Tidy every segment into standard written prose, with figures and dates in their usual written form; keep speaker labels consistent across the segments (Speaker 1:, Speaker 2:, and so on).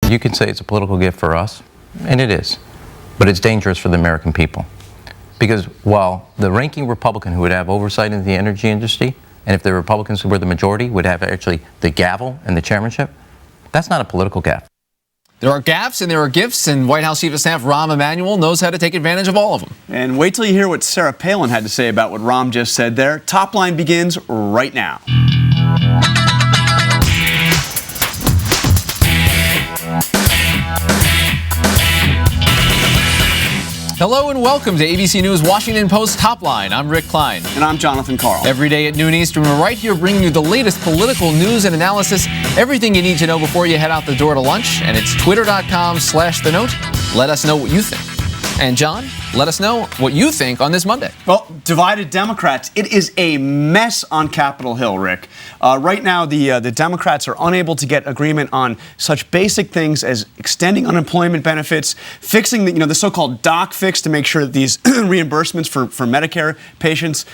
Speaker 1: You can say it's a political gift for us, and it is, but it's dangerous for the American people. Because while the ranking Republican who would have oversight in the energy industry, and if the Republicans who were the majority would have actually the gavel and the chairmanship, that's not a political gaffe.
Speaker 2: There are gaffes and there are gifts, and White House Chief of Staff Rahm Emanuel knows how to take advantage of all of them.
Speaker 3: And wait till you hear what Sarah Palin had to say about what Rahm just said there. Top Line begins right now.
Speaker 2: Hello and welcome to ABC News Washington Post Top Line. I'm Rick Klein.
Speaker 3: And I'm Jonathan Karl.
Speaker 2: Every day at noon Eastern, we're right here bringing you the latest political news and analysis, everything you need to know before you head out the door to lunch. And it's twitter.com/The Note. Let us know what you think. And John, let us know what you think on this Monday.
Speaker 3: Well, divided Democrats. It is a mess on Capitol Hill, Rick. Right now, the Democrats are unable to get agreement on such basic things as extending unemployment benefits, fixing the so-called doc fix to make sure that these reimbursements for Medicare patients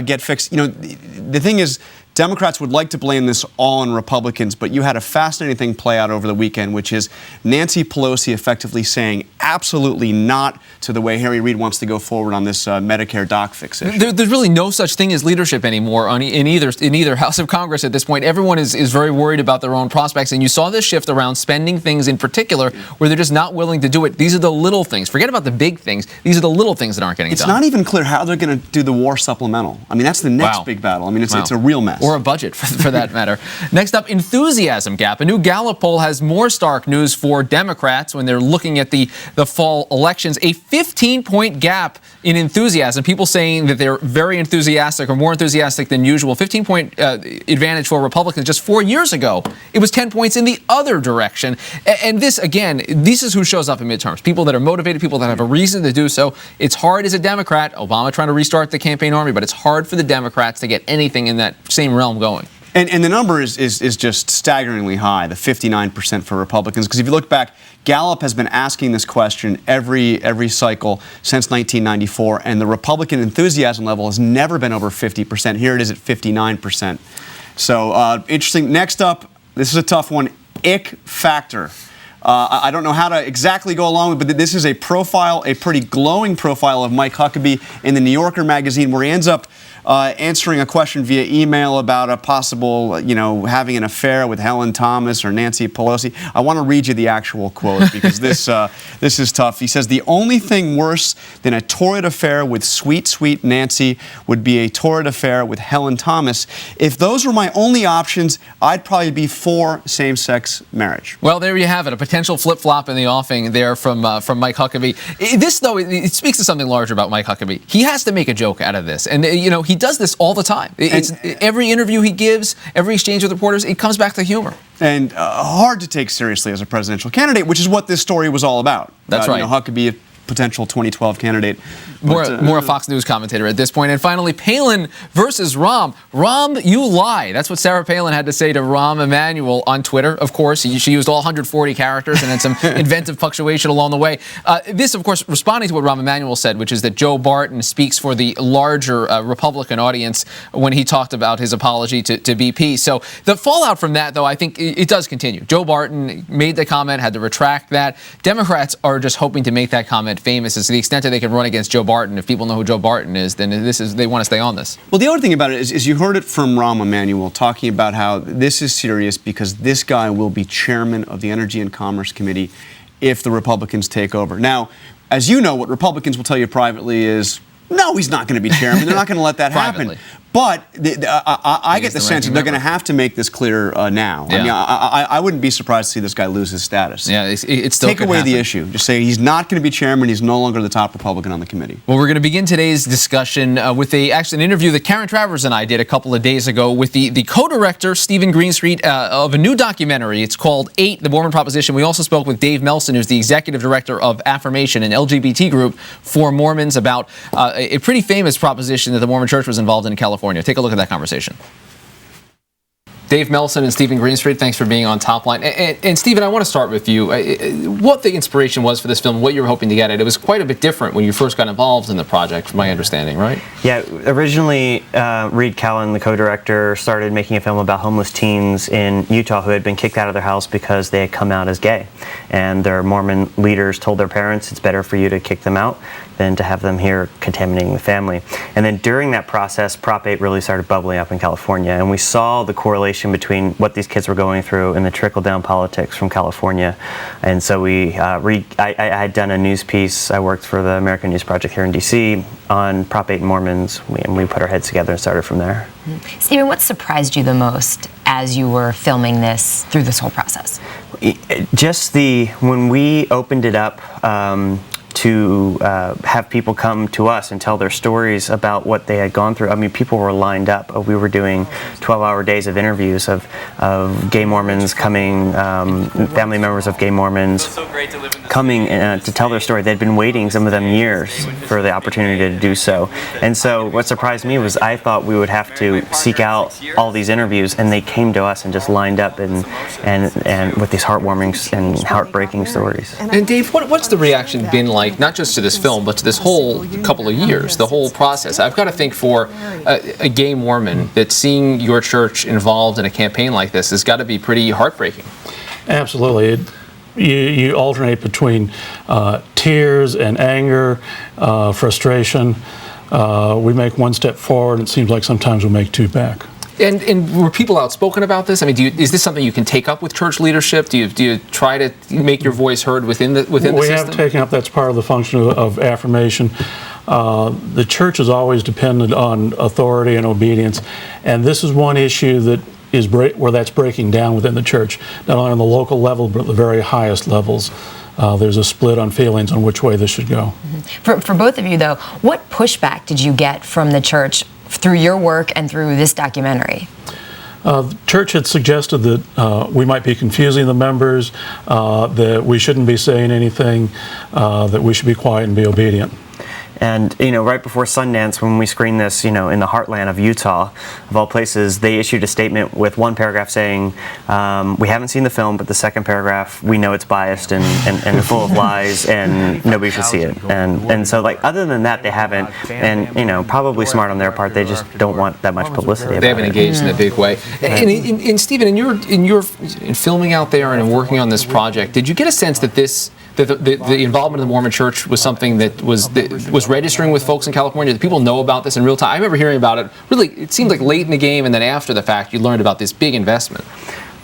Speaker 3: get fixed. The thing is, Democrats would like to blame this all on Republicans, but you had a fascinating thing play out over the weekend, which is Nancy Pelosi effectively saying absolutely not to the way Harry Reid wants to go forward on this Medicare doc fix issue.
Speaker 2: There's really no such thing as leadership anymore in either House of Congress at this point. Everyone is very worried about their own prospects, and you saw this shift around spending things in particular, where they're just not willing to do it. These are the little things. Forget about the big things. These are the little things that aren't getting done.
Speaker 3: It's not even clear how they're going to do the war supplemental. I mean, that's the next big battle. I mean, it's a real mess.
Speaker 2: Or a budget, for that matter. Next up, enthusiasm gap. A new Gallup poll has more stark news for Democrats when they're looking at the fall elections. A 15-point gap in enthusiasm. People saying that they're very enthusiastic or more enthusiastic than usual. 15-point advantage for Republicans. Just 4 years ago, it was 10 points in the other direction. And this, again, this is who shows up in midterms. People that are motivated, people that have a reason to do so. It's hard as a Democrat. Obama trying to restart the campaign army, but it's hard for the Democrats to get anything in that same realm going.
Speaker 3: And the number is just staggeringly high, the 59% for Republicans. Because if you look back, Gallup has been asking this question every cycle since 1994, and the Republican enthusiasm level has never been over 50%. Here it is at 59%. So interesting. Next up, this is a tough one, ick factor. I don't know how to exactly go along with it, but this is a profile, a pretty glowing profile of Mike Huckabee in the New Yorker magazine, where he ends up answering a question via email about a possible, having an affair with Helen Thomas or Nancy Pelosi. I want to read you the actual quote because this is tough. He says, "The only thing worse than a torrid affair with sweet, sweet Nancy would be a torrid affair with Helen Thomas. If those were my only options, I'd probably be for same-sex marriage." Well,
Speaker 2: there you have it. A potential flip-flop in the offing there from Mike Huckabee. This, though, it speaks to something larger about Mike Huckabee. He has to make a joke out of this. And, he does this all the time. Every interview he gives, every exchange with reporters, it comes back to humor.
Speaker 3: And hard to take seriously as a presidential candidate, which is what this story was all about.
Speaker 2: That's right.
Speaker 3: Huckabee, a potential 2012 candidate.
Speaker 2: More a Fox News commentator at this point. And finally, Palin versus Rahm. Rahm, you lie. That's what Sarah Palin had to say to Rahm Emanuel on Twitter. Of course, she used all 140 characters and had some inventive punctuation along the way. This, of course, responding to what Rahm Emanuel said, which is that Joe Barton speaks for the larger Republican audience when he talked about his apology to BP. So the fallout from that, though, I think it does continue. Joe Barton made the comment, had to retract that. Democrats are just hoping to make that comment famous. As to the extent that they can run against Joe Barton. If people know who Joe Barton is, then they want to stay on this.
Speaker 3: Well, the other thing about it is you heard it from Rahm Emanuel talking about how this is serious because this guy will be chairman of the Energy and Commerce Committee if the Republicans take over. Now, as you know, what Republicans will tell you privately is, no, he's not going to be chairman. They're not going to let that happen. But I get the sense that they're going to have to make this clear now.
Speaker 2: Yeah.
Speaker 3: I mean, I wouldn't be surprised to see this guy lose his status.
Speaker 2: Yeah, it still
Speaker 3: Take away the issue. Just say he's not going to be chairman. He's no longer the top Republican on the committee.
Speaker 2: Well, we're going to begin today's discussion with an interview that Karen Travers and I did a couple of days ago with the co-director, Stephen Greenstreet, of a new documentary. It's called 8, The Mormon Proposition. We also spoke with Dave MELSON, who's the executive director of Affirmation, an LGBT group for Mormons, about a pretty famous proposition that the Mormon Church was involved in California. Take a look at that conversation. Dave Melson and Stephen Greenstreet, thanks for being on Top Line. And Stephen, I want to start with you. What the inspiration was for this film, what you were hoping to get at. It was quite a bit different when you first got involved in the project, from my understanding, right?
Speaker 4: Yeah, originally Reed Callan, the co-director, started making a film about homeless teens in Utah who had been kicked out of their house because they had come out as gay. And their Mormon leaders told their parents it's better for you to kick them out than to have them here contaminating the family. And then during that process, Prop 8 really started bubbling up in California, and we saw the correlation between what these kids were going through and the trickle-down politics from California. And so I had done a news piece. I worked for the American News Project here in D.C. on Prop 8 and Mormons, and we put our heads together and started from there.
Speaker 5: Stephen, what surprised you the most as you were filming this through this whole process?
Speaker 4: Just when we opened it up to have people come to us and tell their stories about what they had gone through. I mean, people were lined up. We were doing 12-hour days of interviews of gay Mormons coming, family members of gay Mormons coming to tell their story. They'd been waiting, some of them years, for the opportunity to do so. And so what surprised me was I thought we would have to seek out all these interviews, and they came to us and just lined up and with these heartwarming and heartbreaking stories.
Speaker 2: And Dave, what's the reaction been like, not just to this film, but to this whole couple of years, the whole process? I've got to think for a gay Mormon that seeing your church involved in a campaign like this has got to be pretty heartbreaking.
Speaker 6: Absolutely. You alternate between tears and anger, frustration. We make one step forward, and it seems like sometimes we make two back.
Speaker 2: And were people outspoken about this? I mean, is this something you can take up with church leadership? Do you try to make your voice heard within the system?
Speaker 6: We have taken up. That's part of the function of affirmation. The church is always dependent on authority and obedience, and this is one issue that is where that's breaking down within the church, not only on the local level but at the very highest levels. There's a split on feelings on which way this should go.
Speaker 5: For both of you, though, what pushback did you get from the church through your work and through this documentary?
Speaker 6: The church had suggested that we might be confusing the members, that we shouldn't be saying anything, that we should be quiet and be obedient.
Speaker 4: And, right before Sundance, when we screened this, in the heartland of Utah, of all places, they issued a statement with one paragraph saying, we haven't seen the film, but the second paragraph, we know it's biased and full of lies, and nobody should see it. And so, other than that, they haven't, and, probably smart on their part, they just don't want that much publicity about it.
Speaker 2: They haven't engaged in a big way. And Stephen, in filming out there and in working on this project, did you get a sense that the involvement of the Mormon Church was something that was registering with folks in California? Did people know about this in real time? I remember hearing about it. Really, it seemed like late in the game, and then after the fact, you learned about this big investment.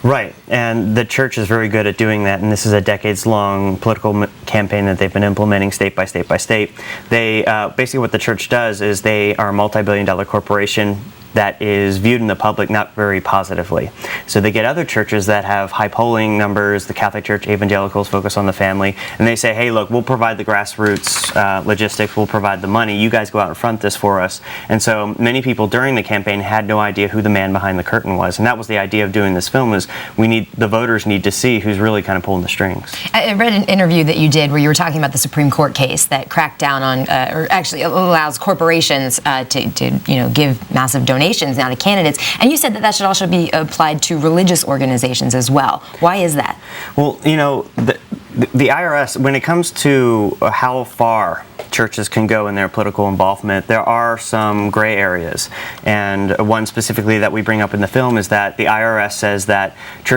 Speaker 4: Right, and the church is very good at doing that, and this is a decades-long political campaign that they've been implementing state by state by state. They basically what the church does is they are a multi-billion-dollar corporation that is viewed in the public not very positively. So they get other churches that have high polling numbers, the Catholic Church, evangelicals focus on the family, and they say, hey, look, we'll provide the grassroots logistics, we'll provide the money, you guys go out and front this for us. And so many people during the campaign had no idea who the man behind the curtain was, and that was the idea of doing this film, is the voters need to see who's really kind of pulling the strings.
Speaker 5: I read an interview that you did where you were talking about the Supreme Court case that cracked down on, or actually allows corporations to give massive donations now to candidates, and you said that should also be applied to religious organizations as well. Why is that? Well,
Speaker 4: the IRS, when it comes to how far churches can go in their political involvement, there are some gray areas. And one specifically that we bring up in the film is that the IRS says that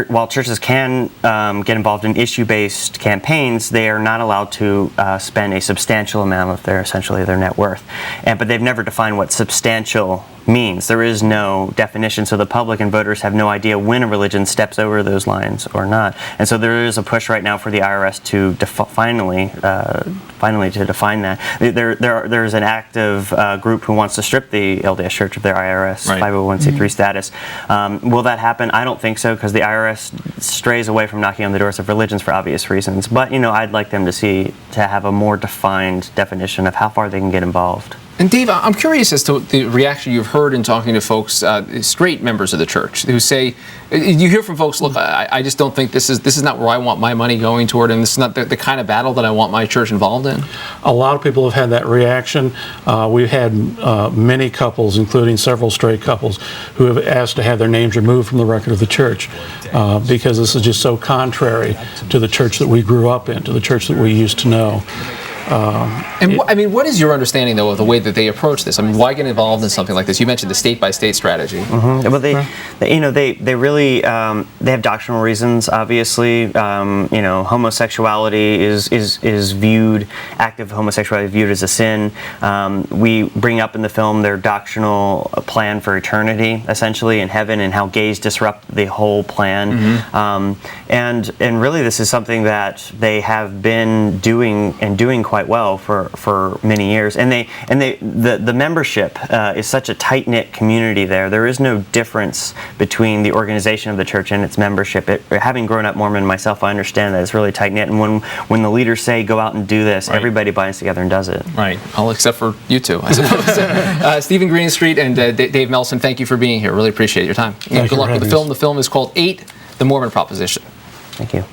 Speaker 4: while churches can get involved in issue-based campaigns, they are not allowed to spend a substantial amount of their net worth. But they've never defined what substantial means. There is no definition, so the public and voters have no idea when a religion steps over those lines or not. And so there is a push right now for the IRS to finally to define that. There's an active group who wants to strip the LDS Church of their IRS 501c3 status. Will that happen? I don't think so, because the IRS strays away from knocking on the doors of religions for obvious reasons. But I'd like them to have a more defined definition of how far they can get involved.
Speaker 2: And Dave, I'm curious as to the reaction you've heard in talking to folks, straight members of the church, who say, you hear from folks, look, I just don't think this is not where I want my money going toward, and this is not the kind of battle that I want my church involved in.
Speaker 6: A lot of people have had that reaction. We've had many couples, including several straight couples, who have asked to have their names removed from the record of the church because this is just so contrary to the church that we grew up in, to the church that we used to know.
Speaker 2: What is your understanding, though, of the way that they approach this? I mean, why get involved in something like this? You mentioned the state-by-state strategy.
Speaker 4: Mm-hmm. Well, they really they have doctrinal reasons. Obviously, homosexuality is viewed, active homosexuality is viewed as a sin. We bring up in the film their doctrinal plan for eternity, essentially in heaven, and how gays disrupt the whole plan. Mm-hmm. And really, this is something that they have been doing quite well for many years, and the membership is such a tight-knit community there. There is no difference between the organization of the church and its membership. Having grown up Mormon myself, I understand that it's really tight-knit, and when the leaders say go out and do this, right, everybody binds together and does it.
Speaker 2: Right, all except for you two, I suppose. Stephen Greenstreet and Dave Melson, thank you for being here. Really appreciate your time. And good luck with the film. The film is called 8, The Mormon Proposition.
Speaker 4: Thank you.